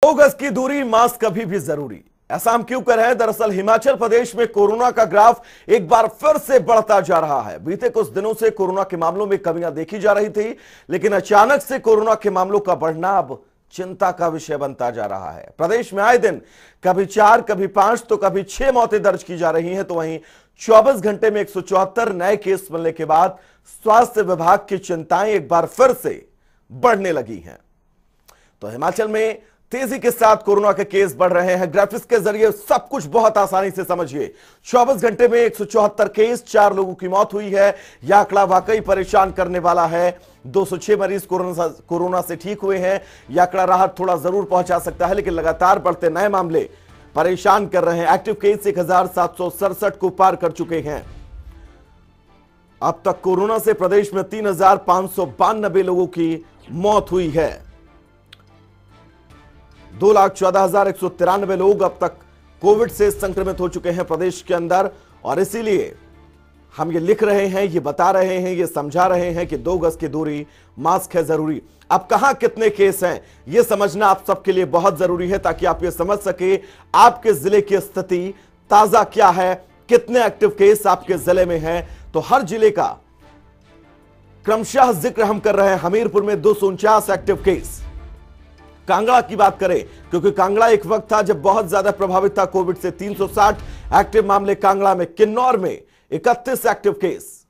2 गज की दूरी, मास्क कभी भी जरूरी। ऐसा हम क्यों कर रहे हैं? दरअसल हिमाचल प्रदेश में कोरोना का ग्राफ एक बार फिर से बढ़ता जा रहा है। बीते कुछ दिनों से कोरोना के मामलों में कमियां देखी जा रही थी, लेकिन अचानक से कोरोना के मामलों का बढ़ना अब चिंता का विषय बनता जा रहा है। प्रदेश में आए दिन कभी 4, कभी 5 तो कभी 6 मौतें दर्ज की जा रही हैं। तो वहीं 24 घंटे में 174 नए केस मिलने के बाद स्वास्थ्य विभाग की चिंताएं एक बार फिर से बढ़ने लगी हैं। तो हिमाचल में तेजी के साथ कोरोना के केस बढ़ रहे हैं। ग्राफिक्स के जरिए सब कुछ बहुत आसानी से समझिए। 24 घंटे में 174 केस, 4 लोगों की मौत हुई है। यह आंकड़ा वाकई परेशान करने वाला है। 206 मरीज कोरोना से ठीक हुए हैं। यह आंकड़ा राहत थोड़ा जरूर पहुंचा सकता है, लेकिन लगातार बढ़ते नए मामले परेशान कर रहे हैं। एक्टिव केस 1767 को पार कर चुके हैं। अब तक कोरोना से प्रदेश में 3592 लोगों की मौत हुई है। 2,14,193 लोग अब तक कोविड से संक्रमित हो चुके हैं प्रदेश के अंदर। और इसीलिए हम ये लिख रहे हैं, ये बता रहे हैं, ये समझा रहे हैं कि 2 गज की दूरी, मास्क है जरूरी। अब कहां कितने केस हैं, ये समझना आप सबके लिए बहुत जरूरी है, ताकि आप ये समझ सके आपके जिले की स्थिति ताजा क्या है, कितने एक्टिव केस आपके जिले में हैं। तो हर जिले का क्रमशः जिक्र हम कर रहे हैं। हमीरपुर में 249 एक्टिव केस। कांगड़ा की बात करें, क्योंकि कांगड़ा एक वक्त था जब बहुत ज्यादा प्रभावित था कोविड से, 360 एक्टिव मामले कांगड़ा में। किन्नौर में 31 एक्टिव केस।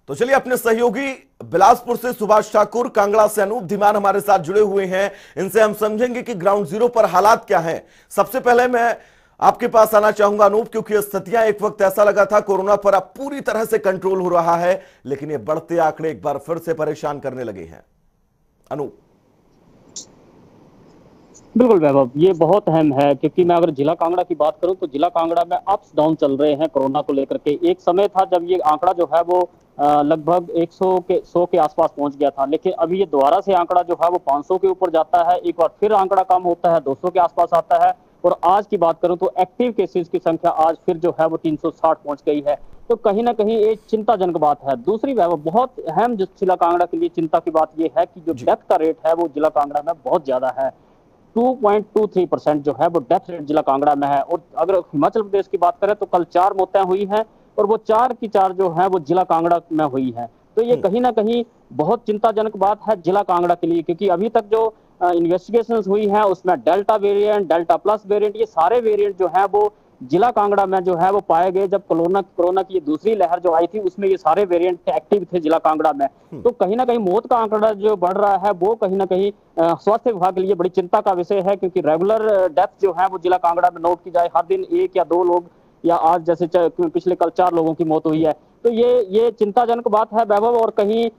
तो चलिए अपने सहयोगी बिलासपुर से सुभाष ठाकुर, कांगड़ा से अनूप धीमान हमारे साथ जुड़े हुए हैं। इनसे हम समझेंगे कि ग्राउंड जीरो पर हालात क्या हैं। सबसे पहले मैं आपके पास आना चाहूंगा अनूप, क्योंकि स्थितियां एक वक्त ऐसा लगा था कोरोना पर अब पूरी तरह से कंट्रोल हो रहा है, लेकिन ये बढ़ते आंकड़े एक बार फिर से परेशान करने लगे हैं। अनूप। बिल्कुल वैभव, ये बहुत अहम है, क्योंकि मैं अगर जिला कांगड़ा की बात करूं तो जिला कांगड़ा में अप्स डाउन चल रहे हैं कोरोना को लेकर के। एक समय था जब ये आंकड़ा जो है वो लगभग 100 के आसपास पहुंच गया था, लेकिन अभी ये दोबारा से आंकड़ा जो है वो 500 के ऊपर जाता है। एक बार फिर आंकड़ा कम होता है, 200 के आसपास आता है। और आज की बात करूं तो एक्टिव केसेस की संख्या आज फिर जो है वो 360 पहुंच गई है। तो कहीं ना कहीं एक चिंताजनक बात है। दूसरी वैभव, बहुत अहम जो जिला कांगड़ा के लिए चिंता की बात यह है कि जो डेथ का रेट है वो जिला कांगड़ा में बहुत ज्यादा है। 2.23% जो है वो डेथ रेट जिला कांगड़ा में है। और अगर हिमाचल प्रदेश की बात करें तो कल 4 मौतें हुई हैं, और वो 4 की 4 जो है वो जिला कांगड़ा में हुई है। तो ये कहीं ना कहीं बहुत चिंताजनक बात है जिला कांगड़ा के लिए, क्योंकि अभी तक जो इन्वेस्टिगेशंस हुई है उसमें delta variant, delta plus variant, ये सारे वेरिएंट जो है वो जिला कांगड़ा में जो है वो पाए गए। जब कोरोना की दूसरी लहर जो आई थी उसमें ये सारे वेरिएंट एक्टिव थे जिला कांगड़ा में। तो कहीं ना कहीं मौत का आंकड़ा जो बढ़ रहा है वो कहीं ना कहीं स्वास्थ्य विभाग के लिए बड़ी चिंता का विषय है, क्योंकि रेगुलर डेथ जो है वो जिला कांगड़ा में नोट की जाए, हर दिन 1 या 2 लोग, या आज जैसे पिछले कल 4 लोगों की मौत हुई है। तो ये चिंताजनक बात है वैभव। और कहीं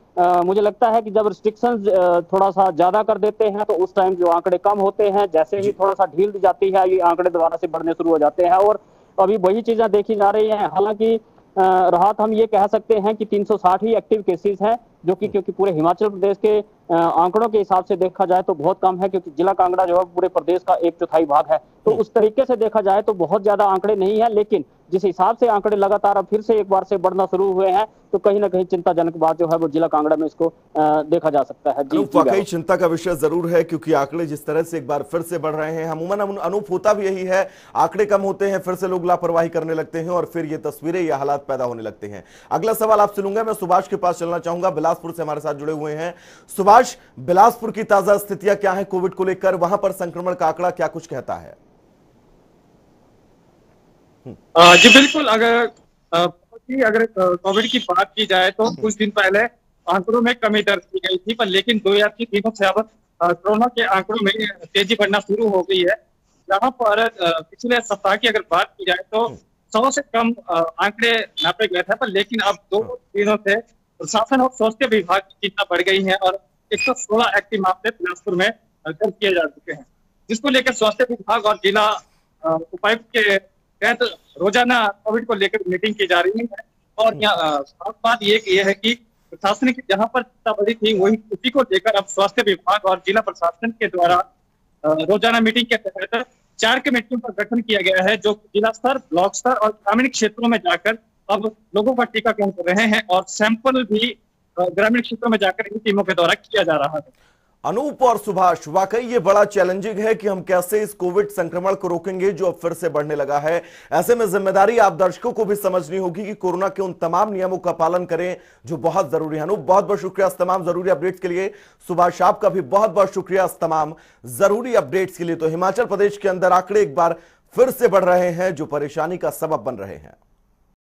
मुझे लगता है कि जब रिस्ट्रिक्शंस थोड़ा सा ज्यादा कर देते हैं तो उस टाइम जो आंकड़े कम होते हैं, जैसे ही थोड़ा सा ढील दी जाती है ये आंकड़े दोबारा से बढ़ने शुरू हो जाते हैं। और अभी वही चीजें देखी जा रही हैं। हालांकि राहत हम ये कह सकते हैं कि 360 ही एक्टिव केसेस हैं, जो कि क्योंकि पूरे हिमाचल प्रदेश के आंकड़ों के हिसाब से देखा जाए तो बहुत कम है, क्योंकि जिला कांगड़ा जो है पूरे प्रदेश का 1/4 भाग है। तो उस तरीके से देखा जाए तो बहुत ज्यादा आंकड़े नहीं है, लेकिन जिस हिसाब से आंकड़े लगातार अब फिर से एक बार से बढ़ना शुरू हुए हैं तो कहीं ना कहीं चिंताजनक बात जो है वो जिला कांगड़ा में इसको देखा जा सकता है। जी, वाकई चिंता का विषय जरूर है, क्योंकि आंकड़े जिस तरह से एक बार फिर से बढ़ रहे हैं। अमूमन अनूप होता भी यही है, आंकड़े कम होते हैं फिर से लोग लापरवाही करने लगते हैं और फिर ये तस्वीरें, ये हालात पैदा होने लगते हैं। अगला सवाल आपसे लूंगा, मैं सुभाष के पास चलना चाहूंगा, बिलासपुर से हमारे साथ जुड़े हुए हैं। सुभाष, बिलासपुर की ताजा स्थितियां क्या है कोविड को लेकर? वहां पर संक्रमण का आंकड़ा क्या कुछ कहता है? जी बिल्कुल, अगर कोविड की बात की जाए तो कुछ दिन पहले आंकड़ों में कमी दर्ज की गई थी, पर लेकिन 2 या 3 दिनों से अब कोरोना के आंकड़ों में तेजी बढ़ना शुरू हो गई है। जहां पर पिछले सप्ताह की अगर बात की जाए तो 100 से कम आंकड़े नापे गए थे, पर लेकिन अब 2 दिनों से प्रशासन और स्वास्थ्य विभाग की चिंता बढ़ गई है और 116 एक्टिव मामले बिलासपुर में दर्ज किए जा चुके हैं, जिसको लेकर स्वास्थ्य विभाग और जिला उपायुक्त के तहत रोजाना कोविड को लेकर मीटिंग की जा रही है। और यहाँ बात ये है कि प्रशासन की जहां पर चिंता बढ़ी थी वही उसी को लेकर अब स्वास्थ्य विभाग और जिला प्रशासन के द्वारा रोजाना मीटिंग के तहत 4 कमेटियों का गठन किया गया है, जो जिला स्तर, ब्लॉक स्तर और ग्रामीण क्षेत्रों में जाकर अब लोगों का टीकाकरण कर रहे हैं और सैंपल भी ग्रामीण क्षेत्रों में जाकर इन टीमों के द्वारा किया जा रहा है। अनूप और सुभाष, वाकई ये बड़ा चैलेंजिंग है कि हम कैसे इस कोविड संक्रमण को रोकेंगे जो अब फिर से बढ़ने लगा है। ऐसे में जिम्मेदारी आप दर्शकों को भी समझनी होगी कि कोरोना के उन तमाम नियमों का पालन करें जो बहुत जरूरी है। अनूप, बहुत बहुत शुक्रिया इस तमाम जरूरी अपडेट्स के लिए। सुभाष, आपका भी बहुत बहुत शुक्रिया इस तमाम जरूरी अपडेट्स के लिए। तो हिमाचल प्रदेश के अंदर आंकड़े एक बार फिर से बढ़ रहे हैं जो परेशानी का सबब बन रहे हैं।